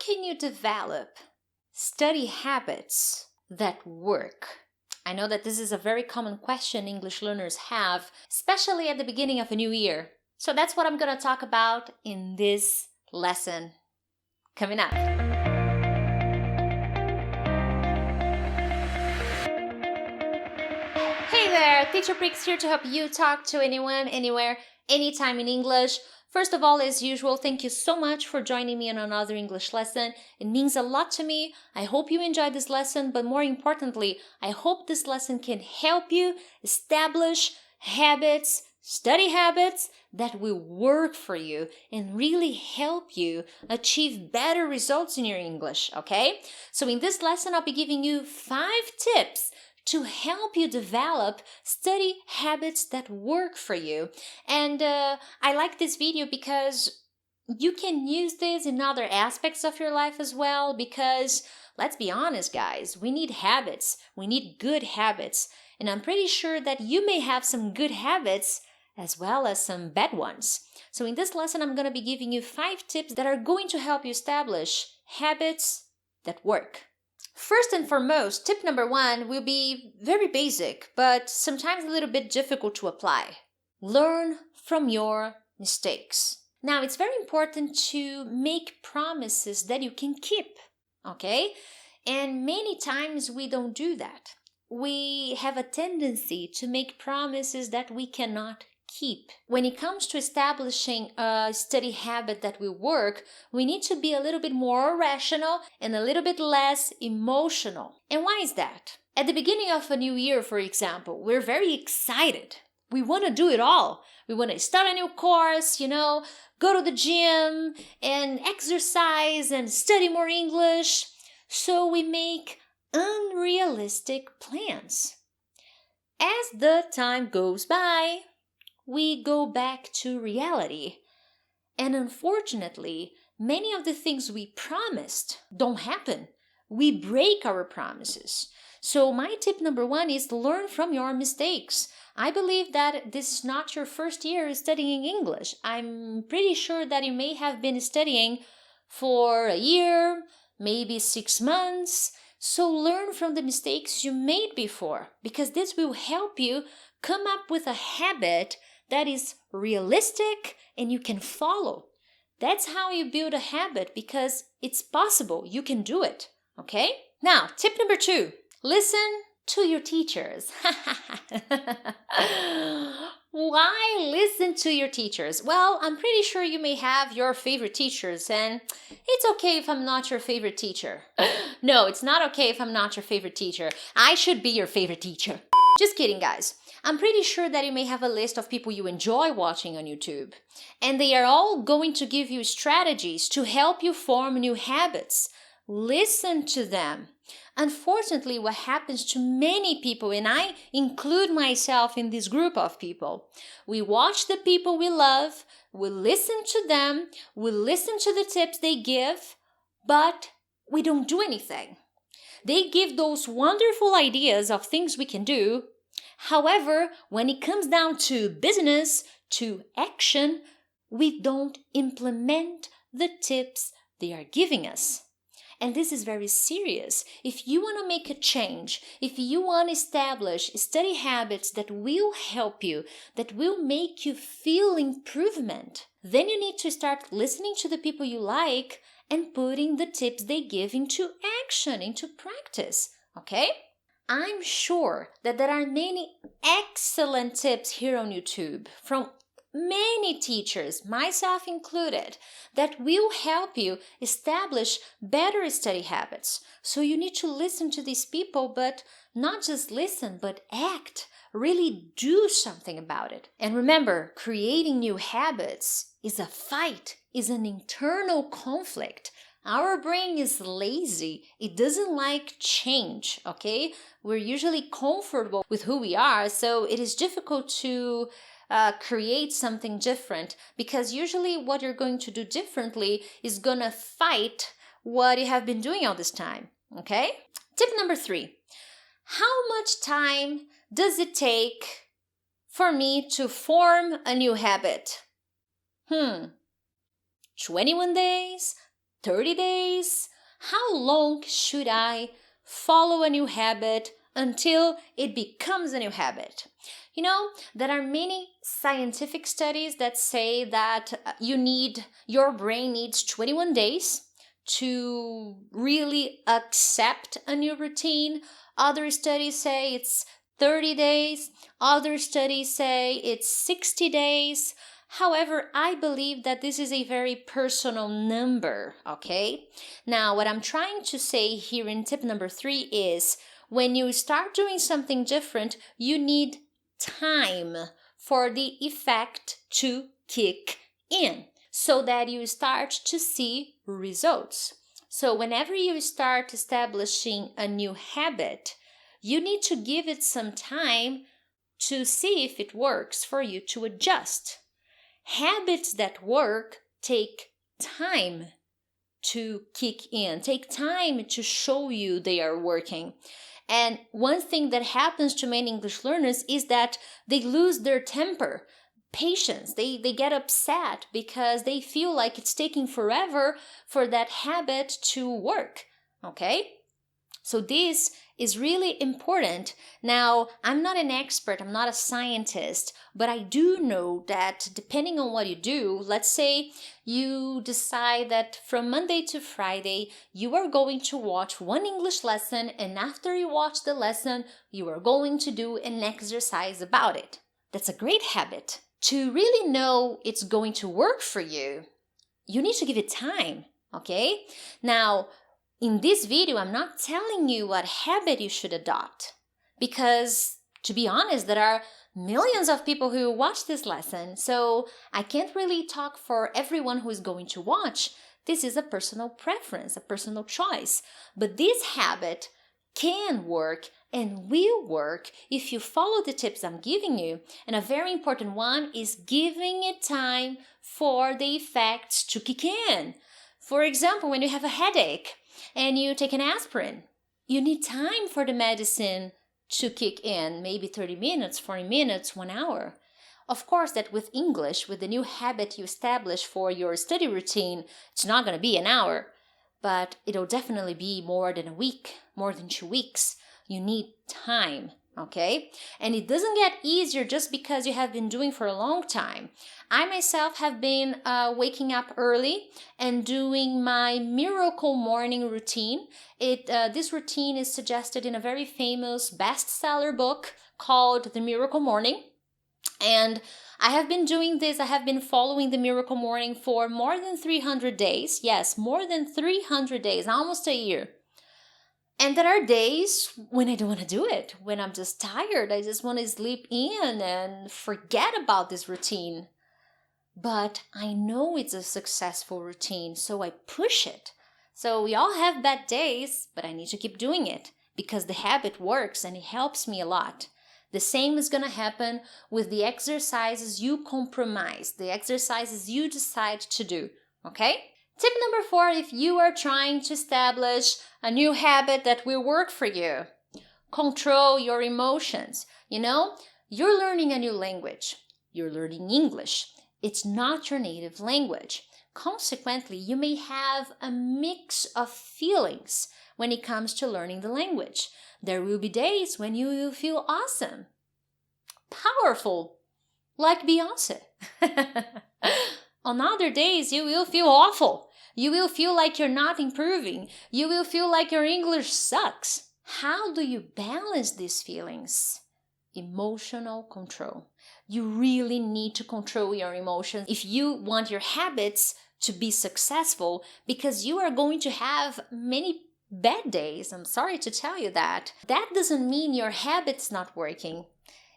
can you develop study habits that work? I know that this is a very common question English learners have, especially at the beginning of a new year. So that's what I'm going to talk about in this lesson coming up. Hey there, Teacher Prix here to help you talk to anyone, anywhere, anytime in English. First of all, as usual, thank you so much for joining me on another English lesson. It means a lot to me. I hope you enjoyed this lesson, but more importantly, I hope this lesson can help you establish habits, study habits that will work for you and really help you achieve better results in your English, okay? So in this lesson, I'll be giving you 5 tips to help you develop study habits that work for you. And I like this video because you can use this in other aspects of your life as well, because let's be honest, guys, we need habits. We need good habits. And I'm pretty sure that you may have some good habits as well as some bad ones. So in this lesson, I'm going to be giving you 5 tips that are going to help you establish habits that work. First and foremost, tip number 1 will be very basic, but sometimes a little bit difficult to apply. Learn from your mistakes. Now, it's very important to make promises that you can keep, okay? And many times we don't do that. We have a tendency to make promises that we cannot keep. When it comes to establishing a study habit that will work, we need to be a little bit more rational and a little bit less emotional. And why is that? At the beginning of a new year, for example, we're very excited. We want to do it all. We want to start a new course, go to the gym and exercise and study more English. So we make unrealistic plans. As the time goes by, we go back to reality. And unfortunately, many of the things we promised don't happen. We break our promises. So my tip number 1 is learn from your mistakes. I believe that this is not your first year studying English. I'm pretty sure that you may have been studying for a year, maybe 6 months. So learn from the mistakes you made before, because this will help you come up with a habit that is realistic and you can follow. That's how you build a habit, because it's possible. You can do it, okay? Now, tip number 2, listen to your teachers. Why listen to your teachers? Well, I'm pretty sure you may have your favorite teachers, and it's okay if I'm not your favorite teacher. No, it's not okay if I'm not your favorite teacher. I should be your favorite teacher. Just kidding, guys. I'm pretty sure that you may have a list of people you enjoy watching on YouTube, and they are all going to give you strategies to help you form new habits. Listen to them. Unfortunately, what happens to many people, and I include myself in this group of people, we watch the people we love, we listen to them, we listen to the tips they give, but we don't do anything. They give those wonderful ideas of things we can do. However, when it comes down to business, to action, we don't implement the tips they are giving us. And this is very serious. If you want to make a change, if you want to establish study habits that will help you, that will make you feel improvement, then you need to start listening to the people you like and putting the tips they give into action, into practice, okay? I'm sure that there are many excellent tips here on YouTube from many teachers, myself included, that will help you establish better study habits. So you need to listen to these people, but not just listen, but act. Really do something about it. And remember, creating new habits is a fight, is an internal conflict. Our brain is lazy. It doesn't like change, okay? We're usually comfortable with who we are, so it is difficult to create something different, because usually what you're going to do differently is gonna fight what you have been doing all this time, okay? Tip number 3. How much time does it take for me to form a new habit? 21 days, 30 days? How long should I follow a new habit until it becomes a new habit? You know, there are many scientific studies that say that your brain needs 21 days to really accept a new routine. Other studies say it's 30 days. Other studies say it's 60 days. However, I believe that this is a very personal number, okay? Now, what I'm trying to say here in tip number 3 is when you start doing something different, you need time for the effect to kick in so that you start to see results. So whenever you start establishing a new habit, you need to give it some time to see if it works for you to adjust. Habits that work take time to kick in, take time to show you they are working. And one thing that happens to many English learners is that they lose their temper, patience. They get upset because they feel like it's taking forever for that habit to work, okay? So this is really important. Now, I'm not an expert, I'm not a scientist, but I do know that depending on what you do, let's say you decide that from Monday to Friday, you are going to watch one English lesson, and after you watch the lesson, you are going to do an exercise about it. That's a great habit. To really know it's going to work for you, you need to give it time, okay? Now, in this video, I'm not telling you what habit you should adopt because, to be honest, there are millions of people who watch this lesson, so I can't really talk for everyone who is going to watch. This is a personal preference, a personal choice. But this habit can work and will work if you follow the tips I'm giving you. And a very important one is giving it time for the effects to kick in. For example, when you have a headache, and you take an aspirin, you need time for the medicine to kick in, maybe 30 minutes, 40 minutes, 1 hour. Of course, that with English, with the new habit you establish for your study routine, it's not going to be an hour, but it'll definitely be more than a week, more than 2 weeks. You need time, okay? And it doesn't get easier just because you have been doing for a long time. I myself have been waking up early and doing my miracle morning routine. This routine is suggested in a very famous bestseller book called The Miracle Morning. And I have been doing this, I have been following the Miracle Morning for more than 300 days. Yes, more than 300 days, almost a year. And there are days when I don't want to do it, when I'm just tired. I just want to sleep in and forget about this routine. But I know it's a successful routine, so I push it. So we all have bad days, but I need to keep doing it because the habit works and it helps me a lot. The same is going to happen with the exercises you compromise, the exercises you decide to do, okay? Tip number 4, if you are trying to establish a new habit that will work for you, control your emotions. You know, you're learning a new language. You're learning English. It's not your native language. Consequently, you may have a mix of feelings when it comes to learning the language. There will be days when you will feel awesome, powerful, like Beyonce. On other days, you will feel awful. You will feel like you're not improving. You will feel like your English sucks. How do you balance these feelings? Emotional control. You really need to control your emotions if you want your habits to be successful, because you are going to have many bad days. I'm sorry to tell you that. That doesn't mean your habit's not working.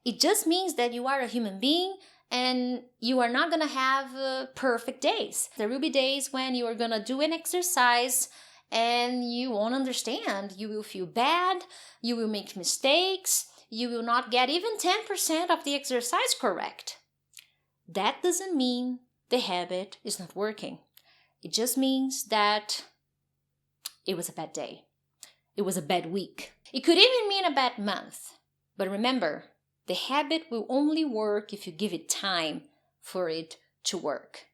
It just means that you are a human being and you are not going to have perfect days. There will be days when you are going to do an exercise and you won't understand. You will feel bad. You will make mistakes. You will not get even 10% of the exercise correct. That doesn't mean the habit is not working. It just means that it was a bad day. It was a bad week. It could even mean a bad month. But remember, the habit will only work if you give it time for it to work.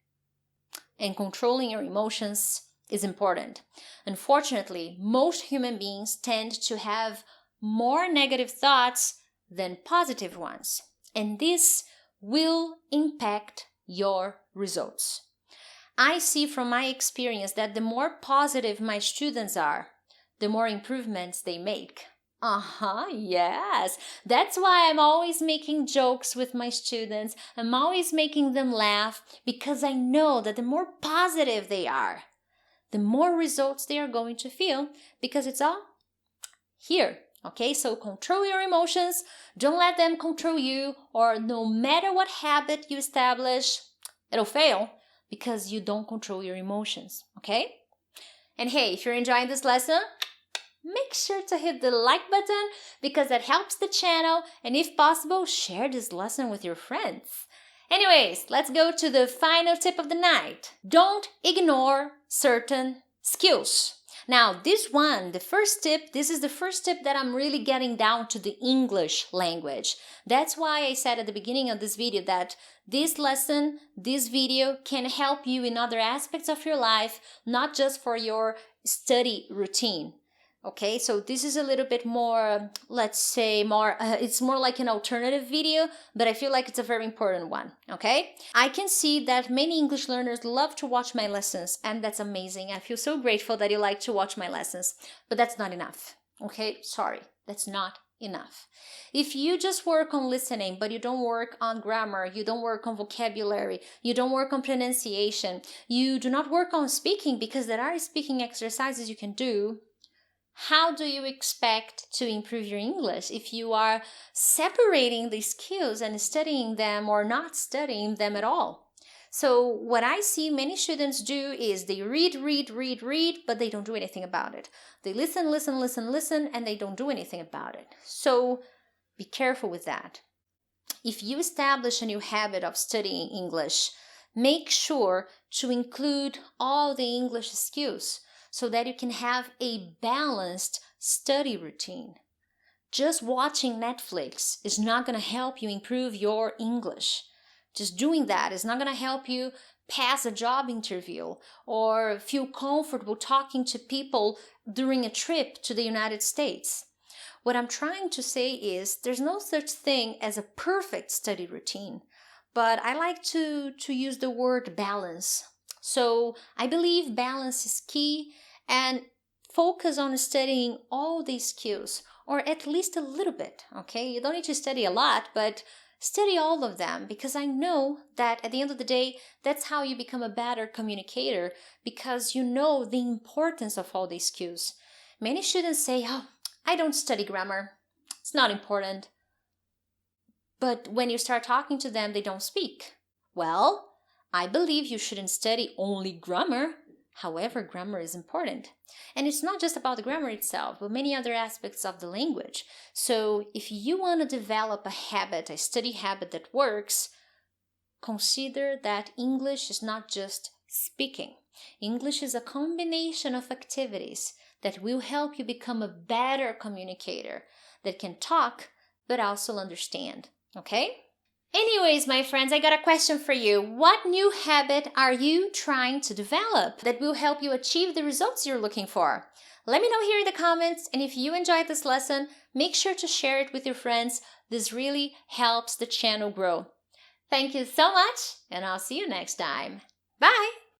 And controlling your emotions is important. Unfortunately, most human beings tend to have more negative thoughts than positive ones, and this will impact your results. I see from my experience that the more positive my students are, the more improvements they make. Yes. That's why I'm always making jokes with my students. I'm always making them laugh because I know that the more positive they are, the more results they are going to feel because it's all here. Okay, so control your emotions. Don't let them control you, or no matter what habit you establish, it'll fail because you don't control your emotions. Okay? And hey, if you're enjoying this lesson, make sure to hit the like button because that helps the channel, and if possible, share this lesson with your friends. Anyways, let's go to the final tip of the night. Don't ignore certain skills. Now, this is the first tip that I'm really getting down to the English language. That's why I said at the beginning of this video that this lesson, this video can help you in other aspects of your life, not just for your study routine. Okay, so this is a little bit more, let's say it's more like an alternative video, but I feel like it's a very important one, okay? I can see that many English learners love to watch my lessons, and that's amazing. I feel so grateful that you like to watch my lessons, but that's not enough, okay? Sorry, that's not enough. If you just work on listening, but you don't work on grammar, you don't work on vocabulary, you don't work on pronunciation, you do not work on speaking because there are speaking exercises you can do, how do you expect to improve your English if you are separating the skills and studying them or not studying them at all? So what I see many students do is they read, but they don't do anything about it. They listen, and they don't do anything about it. So be careful with that. If you establish a new habit of studying English, make sure to include all the English skills so that you can have a balanced study routine. Just watching Netflix is not going to help you improve your English. Just doing that is not going to help you pass a job interview or feel comfortable talking to people during a trip to the United States. What I'm trying to say is there's no such thing as a perfect study routine, but I like to use the word balance. So I believe balance is key, and focus on studying all these skills, or at least a little bit, okay? You don't need to study a lot, but study all of them, because I know that at the end of the day, that's how you become a better communicator, because you know the importance of all these skills. Many students say, oh, I don't study grammar. It's not important. But when you start talking to them, they don't speak. Well, I believe you shouldn't study only grammar. However, grammar is important. And it's not just about the grammar itself, but many other aspects of the language. So if you want to develop a habit, a study habit that works, consider that English is not just speaking. English is a combination of activities that will help you become a better communicator that can talk but also understand. Okay? Anyways, my friends, I got a question for you. What new habit are you trying to develop that will help you achieve the results you're looking for? Let me know here in the comments, and if you enjoyed this lesson, make sure to share it with your friends. This really helps the channel grow. Thank you so much, and I'll see you next time. Bye!